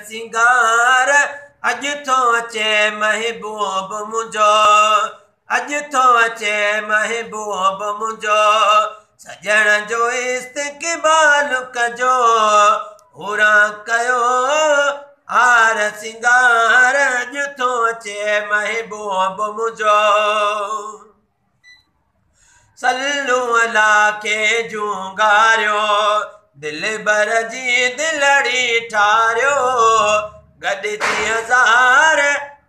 सिंगार अज थो अचे महबूब मुंहिंजो, अज थो अचे महबूब मुंहिंजो। सजण जो इस्तक़बाल कजो, हुरा कयो हार सिंगार अज थो अचे महबूब मुंहिंजो। सल्लू अला के जूंगारियो, दिल बर जी दिलड़ी ठारियो। गॾ जी हज़ार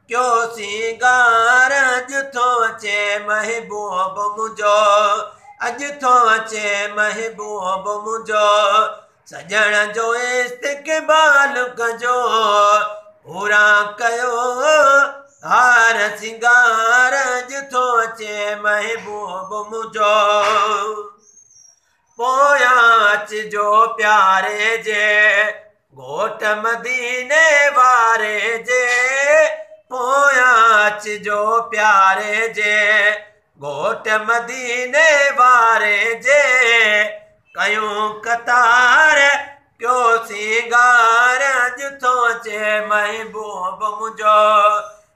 क्यों सिंगार अज थो अचे महबूब मुंहिंजो, अज थो अचे महबूब मुंहिंजो। सजण जो इस्तक़बाल कजो, हुरा कयो हार सिंगार अज थो अचे महबूब मुंहिंजो। पोयां अचिजो प्यारे जे घोट मदीने वारे जे, पोयां अचिजो प्यारे जे घोट मदीने वारे जे। कयूं कतार क्यों सिंगार अज थो अचे महबूब मुंहिंजो,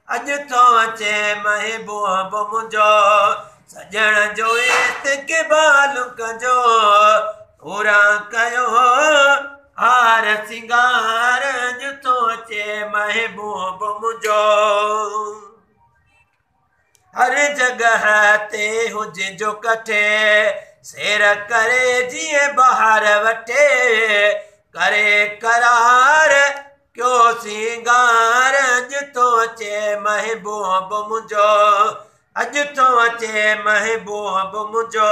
अज थो अचे महबूब मुंहिंजो। सजण जो इस्तक़बाल कजो, हुरा कयो हार सिंगार अज थो अचे महबूब मुंहिंजो। हर जगह ते हुजो कठे, सेर करे जीअं बहार वठे। करे करार क्यों सिंगार अज थो अचे महबूब मुंहिंजो, अज थो अचे महबूब मुंहिंजो।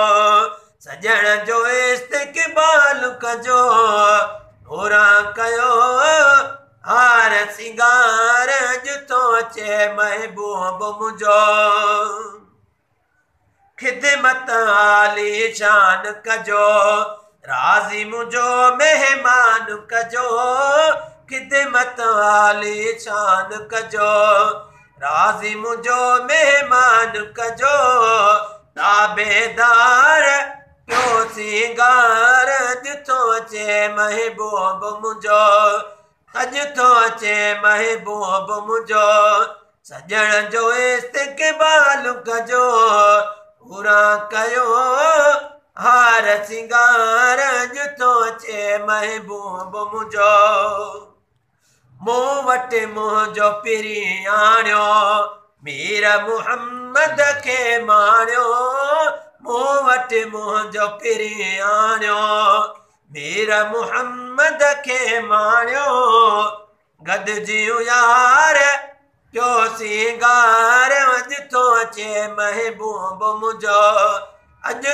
सजण जो इस्तक़बाल कजो, हुरा कयो हार सिंगार अज थो अचे महबूब मुंहिंजो। खिदमत आली शान कजो, राज़ी मुंहिंजो मेहमान कजो। खिदमत आली शान कजो, राज़ी मुंहिंजो मेहमान कजो। ताबेदार क्यों सिंगार अज थो अचे महबूब मुंहिंजो, अज थो अचे महबूब मुंहिंजो। सजण जो इस्तक़बाल कजो, हुरा कयो हार सिंगार अज थो अचे महबूब मुंहिंजो। मूं वटि मुंहिंजो पिरी आणियो, मीर मुहम्मद खे माणियो। मूं वटि मुंहिंजो पिरी आणियो, मीर मुहम्मद खे माणियो। गॾिजियूं यार क्यों सिंगार अज थो अचे महबूब मुंहिंजो, अज